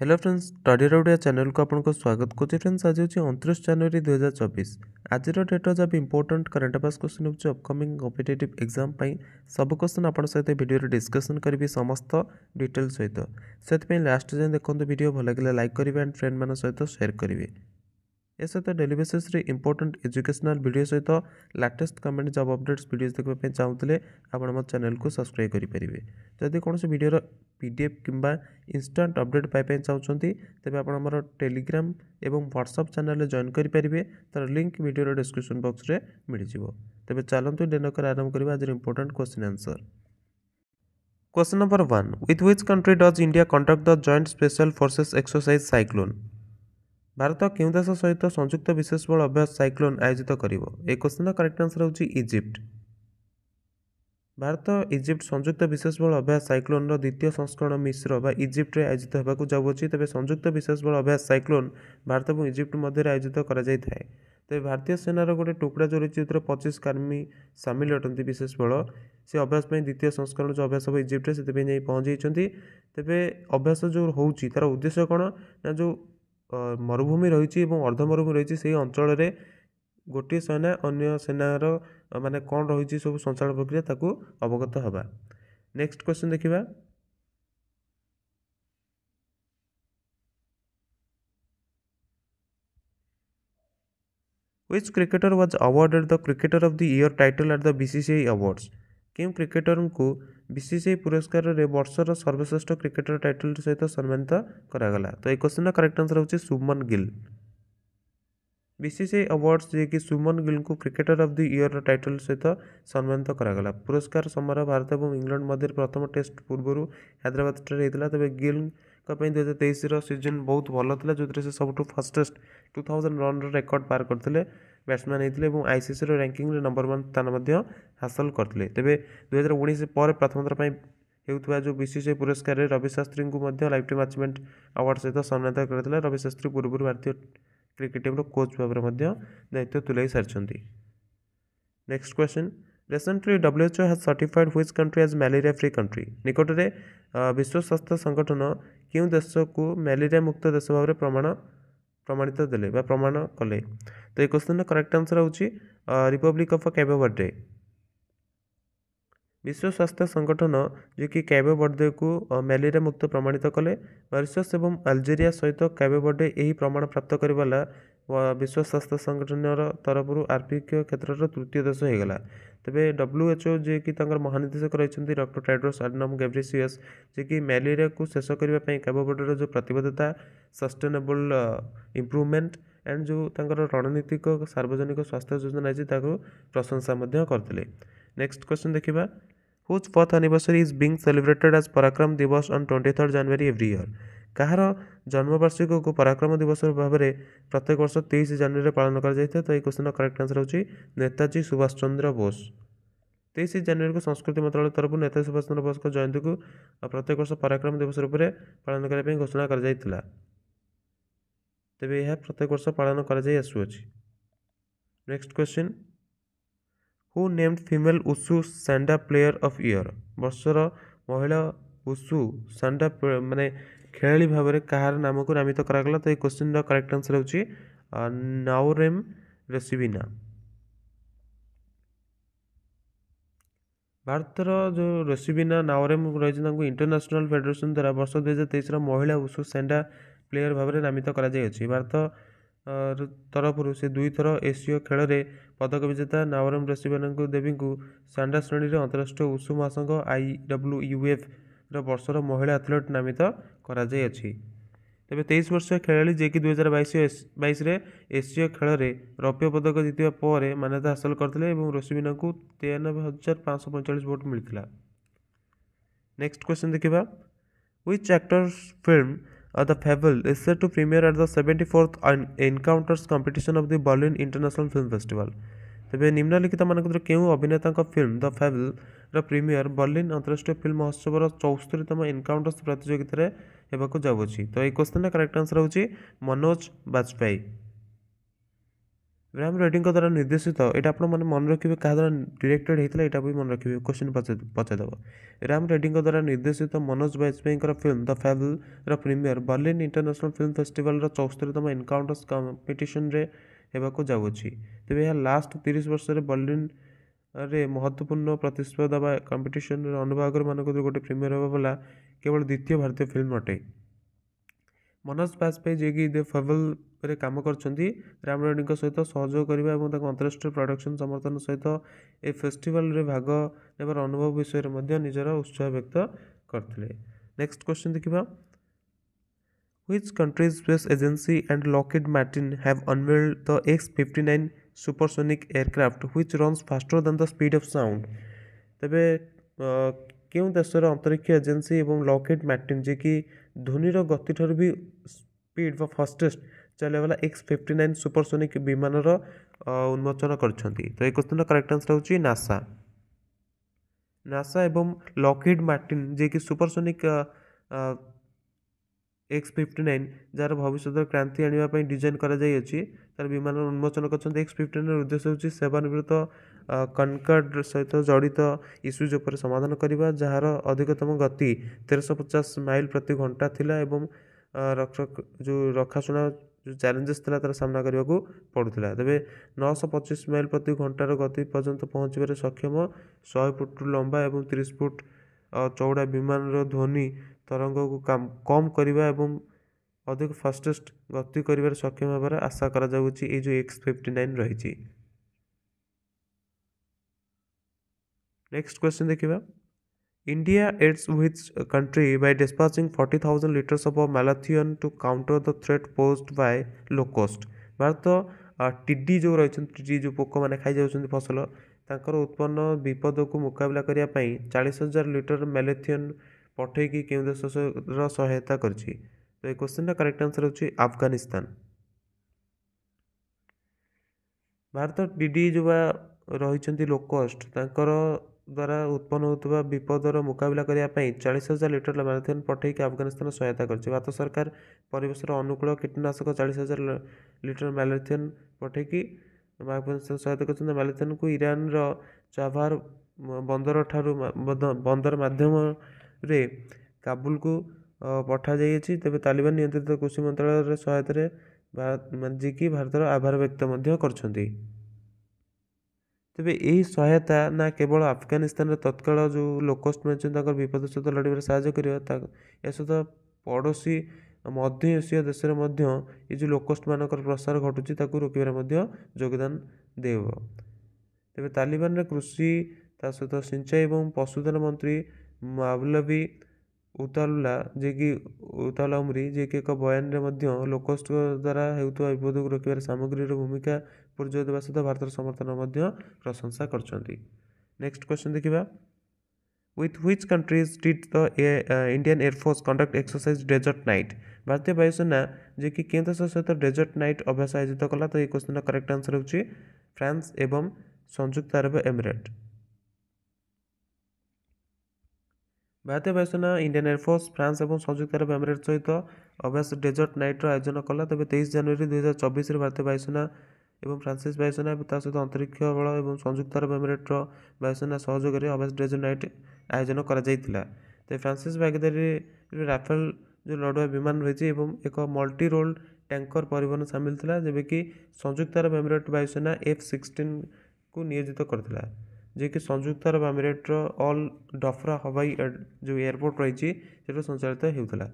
Hello friends study राउडिया channel को आपको स्वागत करुच्चे। फ्रेंड्स आज हूँ 29 जनवरी 2024। आज डेट जब इंपोर्टेंट करंट अफेयर्स क्वेश्चन हो अपकमिंग कॉम्पिटिटिव एग्जाम सब क्वेश्चन आप सहित वीडियो डिस्कसन करी समस्त डिटेल सहित से लास्ट जाए देखो वीडियो भल लगे लाइक करेंगे एंड फ्रेंड मान सहित शेयर करेंगे। ए सहित daily basis important educational video सहित latest comment job updates video देखा चाहूले आप मो चैनल को सब्सक्राइब करेंगे। जदि कौन वीडियो पीडीएफ किंबा इंस्टांट अपडेट पाइप चाहते तेज आप टेलीग्राम एवं व्हाट्सएप चैनल जॉइन करेंगे। तार लिंक वीडियो डिस्क्रिप्शन बॉक्स में मिल जाए। तेज चलते डेनकर आरंभ करवा आज important question answer. Question number 1 with which country does India conduct the joint special forces exercise cyclone. Bharat क्यों देश सहित संयुक्त विशेष बल अभ्यास साइक्लोन आयोजित करिवो। ए क्वेश्चन करेक्ट आंसर होची इजिप्ट। भारत इजिप्ट संयुक्त विशेष बल अभ्यास साइक्लोन द्वितीय संस्करण मिश्र बा इजिप्ट रे आयोजित होबाकू जाउछि। तबे संयुक्त विशेष बल अभ्यास साइक्लोन भारत और इजिप्ट मध्य आयोजित करा जाय थाए। तबे भारतीय सेनार गोटे टुकड़ा जो रही 25 कर्मी सामिल अटंती विशेष बल से अभ्यास द्वितीय संस्करण जो अभ्यास हम इजिप्ट से पहुँच जाइछन्ती। तबे अभ्यास जो होउछि तार उद्देश्य कौन ना जो मरुभूमि रही अर्ध मरुभूमि रही से अंचल गोटे सेना अन्य सेनार माने कौन रही सब संचालन प्रक्रिया ताकू अवगत हवा। नेक्स्ट क्वेश्चन देखिबा। Which cricketer was awarded the cricketer of the year title at the BCCI awards. क्यों क्रिकेटर को बीसीसीआई पुरस्कार रे वर्षर सर्वश्रेष्ठ क्रिकेटर टाइटल सहित सम्मानित करागला। तो ये क्वेश्चन करेक्ट आंसर होची सुमन गिल। बीसीसीआई अवार्ड्स जे कि सुमन गिल को cricketer of the year title सहित सम्मानित करागला। पुरस्कार समारोह भारत और इंग्लैंड मध्य प्रथम टेस्ट पूर्व हैदराबाद होता। तबे गिल 2023 सीजन बहुत भल था जो सब फास्टेस्ट 2000 रन रेकर्ड पार करते बैट्समैन होते और आईसीसी रैंकिंग नंबर 1 स्थान हासिल करते। तेज 2019 पर प्रथम थर होता जो बीसीसीआई पुरस्कार रवि शास्त्री को लाइफ टाइम अचीवमेंट अवार्ड सहित सम्मानित करते। रवि शास्त्री पूर्व भारतीय क्रिकेट टीम कोच भाव में दायित्व तुलाई सारी। Next question recently WHO has certified which country as malaria free country. निकट में विश्व स्वास्थ्य संगठन क्यों देश को मलेरिया मुक्त देश भाव में प्रमाणित देले बा प्रमाण कले। तो ये क्वेश्चन करेक्ट आंसर होची रिपब्लिक ऑफ कैबो वर्डे। विश्व स्वास्थ्य संगठन जो कि कैबो वर्डे को मलेरिया मुक्त प्रमाणित कले। मॉरिशस एवं अल्जेरिया सहित कैबो वर्डे यही प्रमाण प्राप्त करवाला विश्व स्वास्थ्य संगठन तरफ आर्थिक क्षेत्र में तृतीय देश होगा। तेरे WHO जे कि महानिदेशक रही डॉक्टर टेड्रोस अडनम गेब्रेयेसस जे कि मलेरिया को शेष करने कैबो वर्डे जो प्रतिबद्धता सस्टेनेबल इम्प्रूवमेंट एंड जो रणनीतिक सार्वजनिक स्वास्थ्य योजना है प्रशंसा करते। नेक्स्ट क्वेश्चन देखिबा। Whose fourth anniversary is being celebrated as पराक्रम दिवस on 23rd January every year। कहार जन्मवार्षिक को पराक्रम दिवस भाव में प्रत्येक वर्ष 23 जनवरी पालन कर। तो ये क्वेश्चन करेक्ट आंसर होची नेताजी सुभाष चंद्र बोस। 23 जनवरी को संस्कृति मंत्रालय तरफ नेताजी सुभाष चंद्र बोस जयंती को प्रत्येक वर्ष पराक्रम दिवस रूप में पालन करने घोषणा कर। तेज यह प्रत्येक वर्ष पालन कर। Next question who named female wushu sanda player of year. वर्षर महिला उषु सैंडा माने खेलाड़ी भाव में कहार नाम को नामित करागला। तो ये क्वेश्चन करेक्ट आंसर होची नाओरेम रेसिबिना। भारतर जो रेसिबिना नाओरेम रही इंटरनेशनल फेडरेशन द्वारा वर्ष 2023 महिला उषु सैंडा प्लेयर भाव में नामित कर। भारत तरफ से 2 थर एसीय खेल में पदक विजेता नाओरेम रेसिबिना देवी को सैंडा श्रेणी में अंतरराष्ट्रीय उषु महासंघ IWF वर्षर महिला एथलीट नामित कर। तेज 23 वर्षीय खेलाड़ी जे कि 2022 एसीय खेल में रौप्य पदक जीतिबा पर मान्यता हासिल करते और रेसिबिना को 93,545 वोट मिलता। नेक्स्ट क्वेश्चन देखिबा। Which actors film The Fable is set to premiere at the 74th Encounters competition of the Berlin International Film Festival। तेज निम्नलिखित मानक क्यों अभिनेता film the fable premiere Berlin अंतरराष्ट्रीय फिल्म महोत्सव 74तम एनकाउंटर्स प्रतियोगिता होगा जाऊँगी। तो ये क्वेश्चन करेक्ट आंसर होची मनोज बाजपेयी। राम रेड्डी द्वारा निर्देशित यहाँ आप मन रखिए क्या द्वारा डायरेक्टेड होता है यहाँ भी मन रखिए क्वेश्चन पचारदेव राम रेड्डी द्वारा निर्देशित Manoj Vajpayee film the fable premiere Berlin international film festival 74तम एनकाउंटर्स कंपटीशन रे होगा जाऊँगी तेज यह लास्ट 30 वर्ष बर्लिन रे महत्वपूर्ण प्रतिस्पर्धा बा कंपटीशन अनुभाग मान गोटे प्रीमियर होगा केवल द्वितीय भारतीय फिल्म अटे मनोज वाजपेयी जी की द फेबल रे काम करछंती राम रेड्डी सहित सहयोग करने और अंतरराष्ट्रीय प्रोडक्शन समर्थन सहित ए फेस्टिवल रे भाग नेबार अनुभव विषय में निजर उत्साह व्यक्त करते। नेक्स्ट क्वेश्चन देखिबा Which country's space agency and Lockheed Martin have unveiled the X-59 supersonic aircraft which runs faster than the speed of sound? तेबे क्यों देशर अंतरिक्ष एजेंसी और लॉकहीड मार्टिन जी की ध्वनिर गति ठार भी स्पीड व फास्टेस्ट चलने वाला X-59 सुपरसोनिक विमान उन्मोचन करछंती। तो ये क्वेश्चन करेक्ट आंसर होची नासा। नासा एवं लॉकहीड मार्टिन जी की सुपरसोनिक X-59 जार भविष्य क्रांति आने डिजाइन तार विमान उन्मोचन कर X-59 उद्देश्य होची सेवानिवृत्त कनकॉर्ड सहित जड़ित इश्यूज उपर समाधान करने जार अधिकतम गति 1350 माइल प्रति घंटा थिला एवं जो रखाशुना जो चैलेंजेस था तार सामना करने को पड़ूला तेज 925 माइल प्रति घंटार गति पर्यंत पहुँचवे सक्षम 100 फुट लंबा और 30 फुट चौड़ा विमान ध्वनि तरंग को कम करने एवं अधिक फास्टेस्ट गति कर सक्षम होबार आशा करा जाउछि ए जो X-59 रही। नेक्स्ट क्वेश्चन देखिबा India aids which country by dispatching 40,000 litres of malathion to counter the threat posed by locust. Bharat टिड्डी जो रही टिड्डी जो पोक मैंने खाई जाउछन्ति फसल तांकर उत्पन्न विपद को मुकाबला करिया पई 40,000 लिटर मैलाथियन पठेकी केउं देशर सहायता करछि। तो ये क्वेश्चन करेक्ट आंसर होछि अफगानिस्तान। भारत टिड्डी जो रही लोकस्ट तांकर द्वारा उत्पन्न होता विपदर मुकाबला करने 40,000 लिटर मैलाथियन पठेकी अफगानिस्तान सहायता करछि। भारत सरकार परिवेश अनुकूल कीटनाशक 40,000 लिटर मैलाथियन पठेकी अफगानिस्तान सहायता कर मैलाथियन को ईरान चाभार बंदर ठारू बंदर माध्यम रे काबुल को पठा जाइए तेज तालिबान नियंत्रित कृषि मंत्रालय सहायता भारत जी की भारतर आभार व्यक्त करछन्ति। तेबे यही सहायता ना केवल अफगानिस्तान तत्काल जो लोकस्ट मैंने विपद सहित लड़े साहय कर सहित पड़ोशी मध्य एशिया देश ये जो लोकस्ट मान प्रसार घटुची रोकबार योगदान देव। तेबे तालिबान रे कृषि सहित सिंचाई और पशुधन मंत्री मावलवी उतालुला जे कि उताला उमरी जे कि एक बयान लोकस्ट द्वारा होता विपद को रोकबार सामग्री भूमिका परिचय देवा सहित भारत समर्थन प्रशंसा करछन्ति। नेक्स्ट क्वेश्चन देखिबा with which countries did the Indian air force conduct exercise Desert Knight. भारतीय वायुसेना जे कि कें देश सहित डेजर्ट नाइट अभ्यास आयोजित कला। तो ये क्वेश्चन करेक्ट आंसर होछि फ्रांस एवं संयुक्त अरब एमिरेट। भारतीय वायुसेना इंडियन एयरफोर्स फ्रांस और संयुक्त अरब एमिरेट सहित अभ्यास डेजर्ट नाइटर आयोजन कला। तेज 23 जनवरी 2024 भारतीय वायुसेना एवं फ्रांसीस वायुसेना सहित अंतरिक्ष बल और संयुक्त अरब एमिरेट्र वायुसेना सहयोग अभ्यास डेजर्ट नाइट आयोजन कर फ्रांसीस भागीदारी राफेल जो लड़ुआ विमान रही एक मल्टी रोल टैंकर परिवहन सामिल था जबकि कि संयुक्त अरब एमिरेट वायुसेना F-16 को नियोजित करथिला जे कि संयुक्त अरब एमिरेट्र ऑल डफरा हवाई जो एयरपोर्ट रही संचालित होता।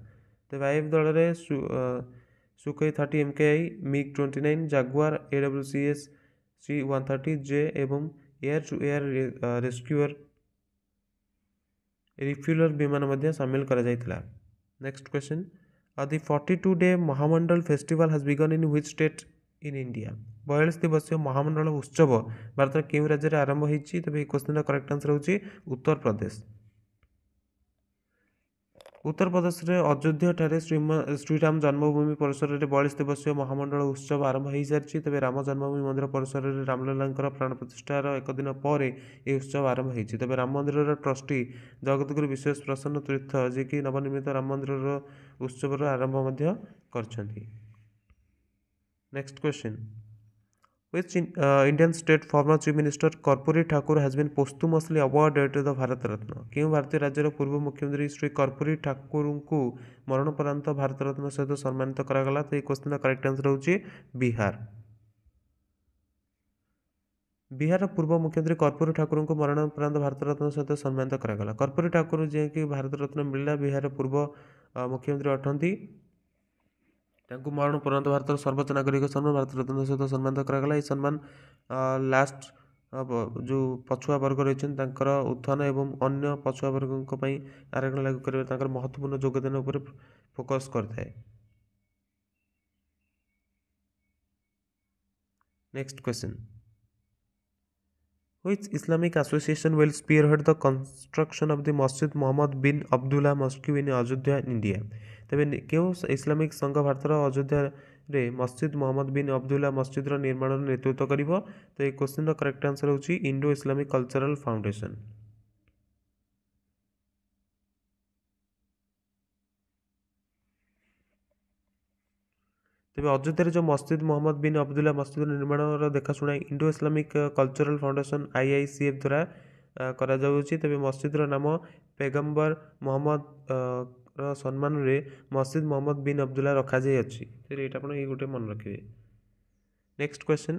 तो वायु दल में Sukhoi 30 MKI MiG-29 Jaguar AWCS C-130J एवं air to air rescuer refueller विमान सामिल करा जायतिला। Next question the 42-day Mahamandal festival has begun in which state in India. 42 दिवसीय महामंडल उत्सव भारत केउं राज्य में आरंभ होती। तबे क्वेश्चन करेक्ट आंसर होची उत्तर प्रदेश। उत्तर प्रदेश में अयोध्या ठारे श्रीराम जन्मभूमि परिसर में 42 दिवसीय महामंडल उत्सव आरंभ हो सारी। तेज राम जन्मभूमि मंदिर परिसर में रामलला प्राण प्रतिष्ठार एक दिन पर यह उत्सव आरंभ होती। तेज राम मंदिर ट्रस्टी जगतगुरु विश्वेश प्रसन्न तीर्थ जी की नवनिर्मित राम मंदिर उत्सव आरंभ कर। Next question Which Indian state former chief minister Karpoori Thakur has been posthumously awarded the Bharat Ratna? केउं भारतीय राज्यर पूर्व मुख्यमंत्री श्री कर्पूरी ठाकुर को मरणोपरांत भारत रत्न सहित सम्मानित करागला? तो ये क्वेश्चन करेक्ट आंसर होची बिहार। बिहार पूर्व मुख्यमंत्री कर्पूरी ठाकुर को मरणोपरांत भारत रत्न सहित सम्मानित करागला। कर्पूरी ठाकुर जे कि भारत रत्न मिलला बिहार पूर्व मुख्यमंत्री अटंती तांकु मरणोपरांत भारत सर्वोच्च नागरिक सम्मान भारत रत्न सहित सम्मानित करागला। ये सम्मान लास्ट जो पछुआ वर्ग रही उत्थान एवं अन्य पछुआ वर्ग आरक्षण लागू कर महत्वपूर्ण योगदान उपर फोकस करता है। Next question, Which Islamic association will spearhead the construction of the Masjid Muhammad bin Abdullah Mosque in Ayodhya, India? तेबे केउं इस्लामिक संघ भारतर अयोध्या रे मस्जिद मोहम्मद बिन अब्दुल्ला मस्जिद निर्माण नेतृत्व करिवो? तो ये क्वेश्चन करेक्ट आंसर होची इंडो इस्लामिक कल्चरल फाउंडेशन। तेज अयोध्या जो मस्जिद मोहम्मद बिन अब्दुल्ला मस्जिद निर्माण देखाशुना Indo Islamic cultural foundation IICF द्वारा करा जाउछि। तेज मस्जिद नाम पैगंबर मोहम्मद सम्मान रे मस्जिद मोहम्मद बिन अब्दुल्ला रखा जाय अछि। फिर एटा आपण ये गोटे मन रखिबे। Next question,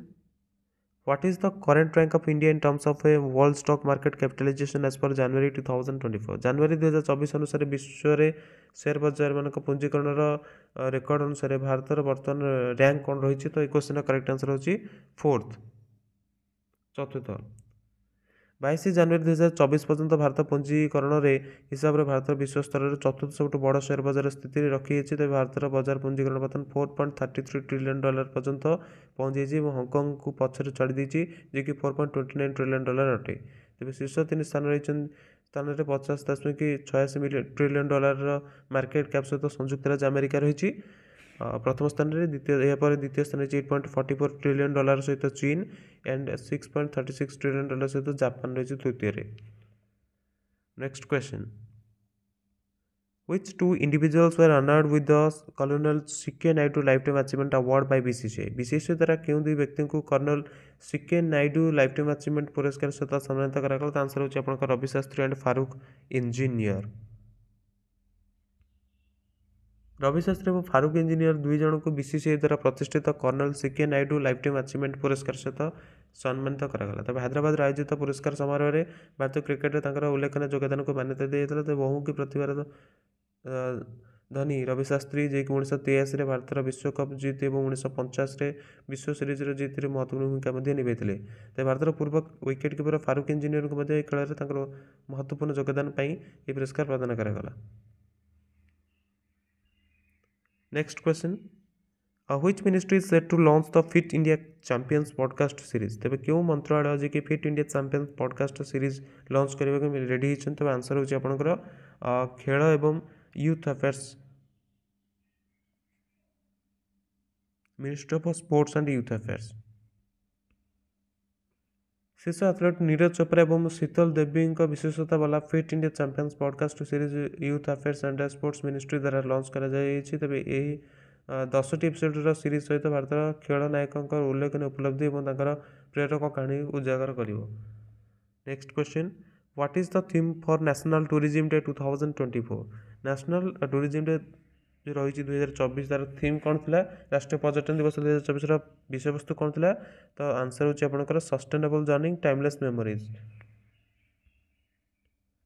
What is the current rank of India in terms of a world stock market capitalization as per January 2024? जनवरी 2024 अनुसार विश्व रे शेयर बाजार मान पंजीकरण रेकर्ड अनुसार भारतर बर्तमान रैंक कौन रही? तो ये क्वेश्चन करेक्ट आंसर होची फोर्थ, चतुर्थ। 22 जनवरी 2024 पर्यंत भारत पंजीकरण हिसाब से भारत विश्व स्तर में चतुर्थ सब बड़ शेयर बजार स्थिति रखी। तेज भारतर बजार पंजीकरण बर्तमान $4.33 ट्रिलियन पर्यंत पहुंची और हांगकंग को पछरे छाड़ी देती जे कि $4.29 ट्रिलियन अटे। तेज शीर्ष 3 स्थान रही स्थान में 50.86 ट्रिलियन मार्केट कैप सहित संयुक्त राज्य अमेरिका रही प्रथम स्थान में। द्वितीय स्थान 8.44 ट्रिलियन सहित चीन एंड 6.36 ट्रिलियन सहित जापान रही तृतीय। Next question, Which two individuals were honored with the Colonel C.K. Naidu Lifetime Achievement Award by BCCI? BCCI द्वारा क्यों दुई व्यक्ति को colonel C.K. Naidu lifetime achievement पुरस्कार सहित सम्मानित करागला? तो आंसर होची आपनकर रवि शास्त्री एंड फारूक इंजीनियर। रवि शास्त्री और फारूक इंजीनियर दुई जन को BCCI द्वारा प्रतिष्ठित colonel C.K. Naidu lifetime achievement पुरस्कार सहित सम्मानित करागला। तब हैदराबाद आयोजित पुरस्कार समारोह में भारतीय क्रिकेट में उल्लेखनीय योगदान को मान्यता दी जाता। तो बहु की प्रतिभार धनी रवि शास्त्री जे कि 1983 भारत विश्वकप जीत और 1950 विश्व सीरीज जीत महत्वपूर्ण भूमिका निभाई। तो भारतर पूर्व विकेट कीपर फारूक इंजीनियर को खेल महत्वपूर्ण योगदान ये पुरस्कार प्रदान करागला। Next question, Which ministry is set to launch the Fit India Champions podcast series? तेज क्यों मंत्रालय जे कि fit India champions podcast series launch करने रेडी होती? तेज आंसर होची आपनकर खेल एवं youth affairs ministry of sports and youth affairs. शीर्ष एथलीट नीरज चोपड़ा और शीतल देवी विशेषता वाला fit India champions podcast series youth affairs and sports ministry द्वारा लॉन्च करा जायछि। तेबे यही 10टी एपिसोड सीरीज सहित भारत खेल नायकों उल्लेखनीय उपलब्धि और प्रेरक कहानी उजागर कर। Next question, what is the theme for national tourism day 2024? National tourism day जो रही 2024 तार थीम कौन थी? राष्ट्रीय पर्यटन दिवस 2024 विषय वस्तु कौन थी? तो आंसर होची आपनकर सस्टेनेबल जर्निंग टाइमलेस मेमोरीज।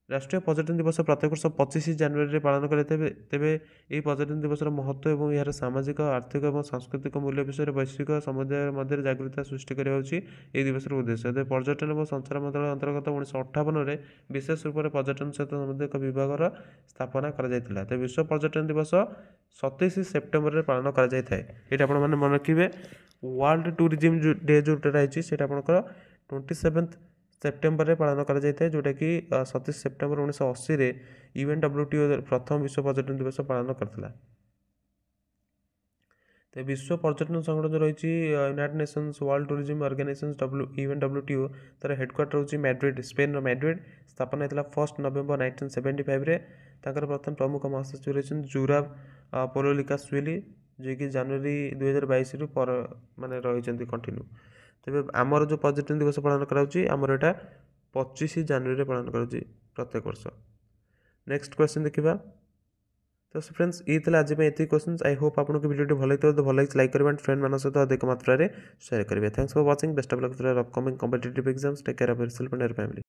राष्ट्रीय पर्यटन दिवस प्रत्येक वर्ष 25 जनवरी पालन करें। तेबे यह पर्यटन दिवस महत्व और यार सामाजिक आर्थिक और सांस्कृतिक मूल्य विषय वैश्विक समुदाय मध्य जागरूकता सृष्टि करने दिवस उद्देश्य। पर्यटन और संचार मंत्रालय अंतर्गत 1958 में विशेष रूप से पर्यटन सहित संबंधित एक विभाग स्थापना कर विश्व पर्यटन दिवस 27 सेप्टेम्बर में पालन कर मन रखिए। वर्ल्ड टूरिज्म डे जो रही है आपंकर 27 सेप्टेम्बर में पालन कर जोटा कि 27 सेप्टेम्बर 1980 में UNWTO प्रथम विश्व पर्यटन दिवस पालन करता। तो विश्व पर्यटन संगठन जो रही United Nations World Tourism Organization UNWTO तार हेडक्वार्टर होची मैड्रिड, स्पेन मैड्रिड। स्थापना होता 1 नवेम्बर 1975 में। प्रथम प्रमुख महासचिव रही जुराब पोलोलिकाश्विली जे कि जनवरी 2022 माने रही कंटिन्यू। तेज आमर जो पर्यटन दिवस पालन करामर यहाँ 25 जनवरी पालन कर प्रत्येक वर्ष। नेक्स्ट क्वेश्चन देखा। तो फ्रेंड्स ये आज ये क्वेश्चन। आई होप आपको वीडियो भल लगे तो भल लगे लाइक करेंगे एंड फ्रेंड मान सहित अधिक मात्रा में शेयर करेंगे। Thanks for watching. Best of luck for upcoming competitive exams. Take care of yourself and your family.